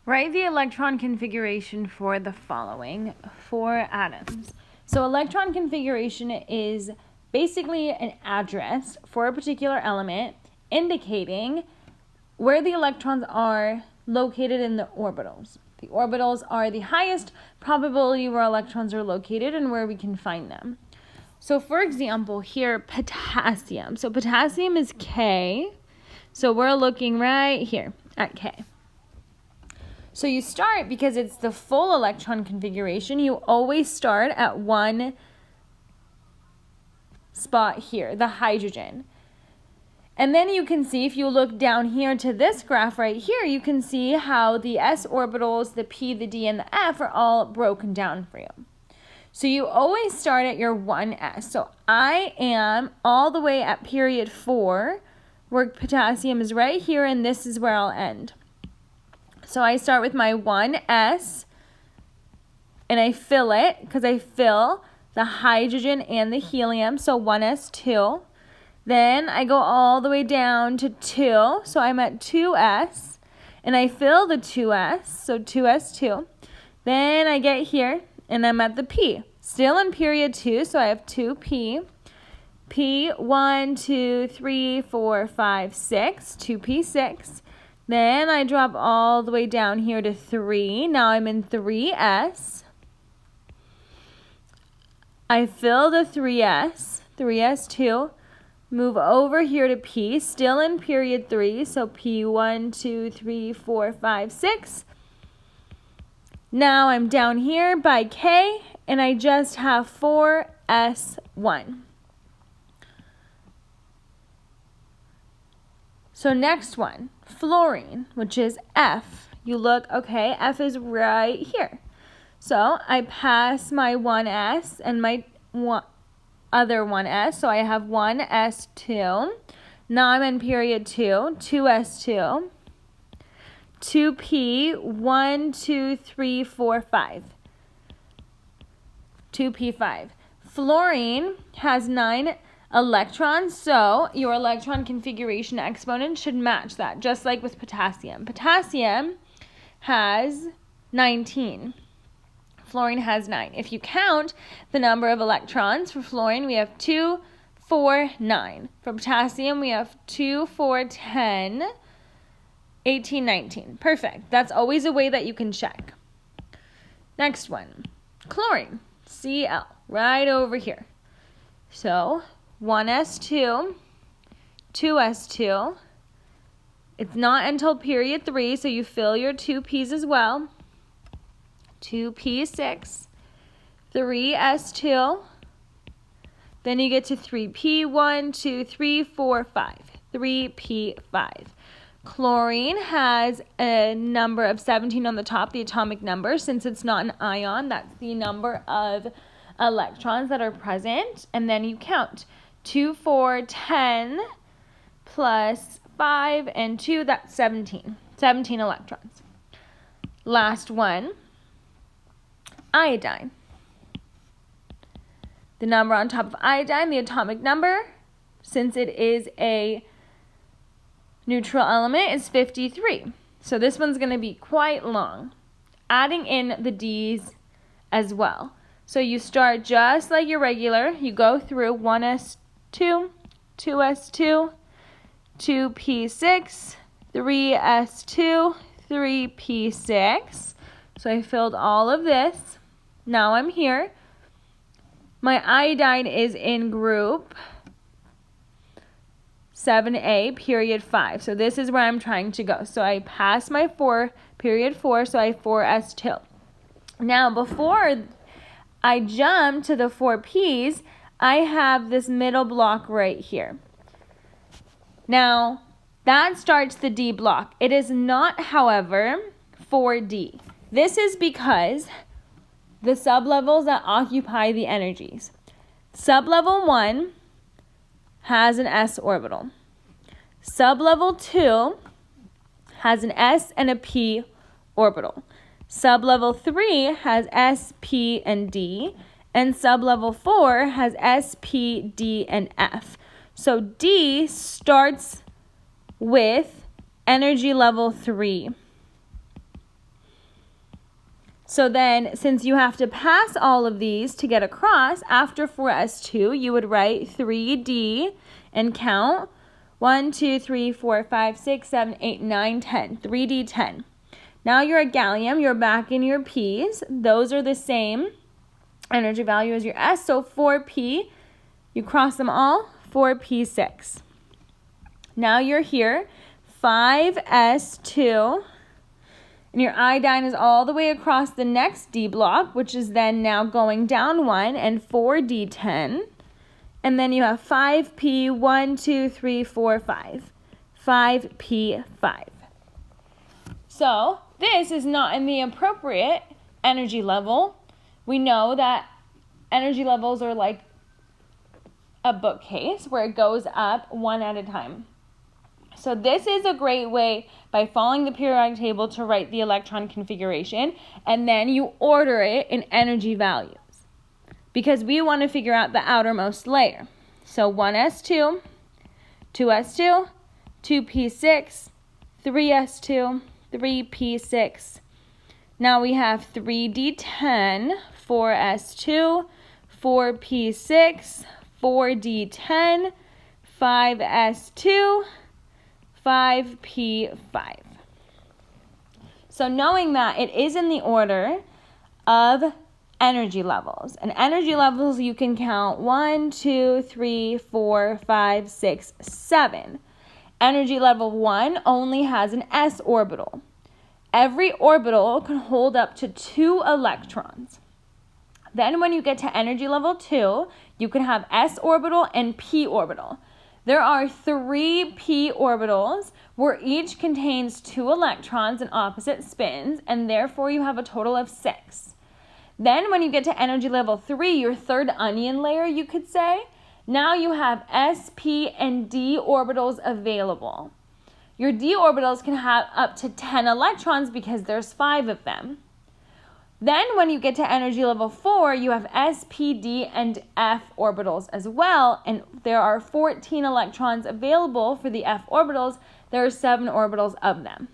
Write the electron configuration for the following 4 atoms. So electron configuration is basically an address for a particular element indicating where the electrons are located in the orbitals. The orbitals are the highest probability where electrons are located and where we can find them. So for example, here, potassium. So potassium is K. So we're looking right here at K. So you start, because it's the full electron configuration, you always start at one spot here, the hydrogen. And then you can see, if you look down here to this graph right here, you can see how the s orbitals, the p, the d, and the f are all broken down for you. So you always start at your 1s. So I am all the way at period 4, where potassium is right here, and this is where I'll end. So I start with my 1s, and I fill it, because I fill the hydrogen and the helium, so 1s2. Then I go all the way down to 2, so I'm at 2s, and I fill the 2s, so 2s2. Then I get here, and I'm at the p, still in period 2, so I have 2p. P, 1, 2, 3, 4, 5, 6, 2p6. Then I drop all the way down here to 3. Now I'm in 3s. I fill the 3s, 3s2. Move over here to P, still in period 3. So P, 1, 2, 3, 4, 5, 6. Now I'm down here by K, and I just have 4s1. So next one, fluorine, which is F. You look, okay, F is right here. So I pass my 1s and my other 1s, so I have 1s2. Now I'm in period 2, 2s2, 2p, 1, 2, 3, 4, 5, 2p5. Fluorine has 9 electrons, so your electron configuration exponent should match that, just like with potassium. Potassium has 19. Fluorine has 9. If you count the number of electrons for fluorine, we have 2, 4, 9. For potassium, we have 2, 4, 10, 18, 19. Perfect. That's always a way that you can check. Next one, chlorine, Cl, right over here. So 1s2, 2s2. It's not until period 3, so you fill your 2p's as well. 2p6, 3s2. Then you get to 3p, 1, 2, 3, 4, 5, 3p5. Chlorine has a number of 17 on the top, the atomic number. Since it's not an ion, that's the number of electrons that are present. And then you count 2, 4, 10 plus 5 and 2, that's 17. 17 electrons. Last one, iodine. The number on top of iodine, the atomic number, since it is a neutral element, is 53. So this one's going to be quite long. Adding in the D's as well. So you start just like your regular. You go through 1s2, 2s2, 2p6, 3s2, 3p6. So I filled all of this. Now I'm here. My iodine is in group 7a, period 5. So this is where I'm trying to go. So I pass my 4, period 4, so I have 4s2. Now before I jump to the 4p's, I have this middle block right here. Now that starts the D block. It is not, however, 4D. This is because the sublevels that occupy the energies. Sublevel 1 has an s orbital. Sublevel 2 has an s and a p orbital. Sublevel 3 has s, p, and d. And sublevel 4 has s, p, d, and f. So D starts with energy level 3. So then, since you have to pass all of these to get across, after 4s2, you would write 3d and count 1, 2, 3, 4, 5, 6, 7, 8, 9, 10. 3d10. Now you're at gallium, you're back in your p's. Those are the same energy value as your s, so 4p, you cross them all, 4p6. Now you're here, 5s2, and your iodine is all the way across the next D block, which is then now going down 1, and 4d10. And then you have 5p, 1, 2, 3, 4, 5. 5p5. So this is not in the appropriate energy level. We know that energy levels are like a bookcase where it goes up one at a time. So this is a great way, by following the periodic table, to write the electron configuration, and then you order it in energy values, because we want to figure out the outermost layer. So 1s2, 2s2, 2p6, 3s2, 3p6. Now we have 3d10, 4s2, 4p6, 4d10, 5s2, 5p5. So knowing that it is in the order of energy levels. And energy levels, you can count 1, 2, 3, 4, 5, 6, 7. Energy level 1 only has an s orbital. Every orbital can hold up to 2 electrons. Then when you get to energy level 2, you can have s orbital and p orbital. There are 3 p orbitals where each contains 2 electrons in opposite spins, and therefore you have a total of 6. Then when you get to energy level 3, your third onion layer, you could say, now you have s, p, and d orbitals available. Your d orbitals can have up to 10 electrons because there's 5 of them. Then when you get to energy level 4, you have s, p, d, and f orbitals as well, and there are 14 electrons available for the f orbitals. There are 7 orbitals of them.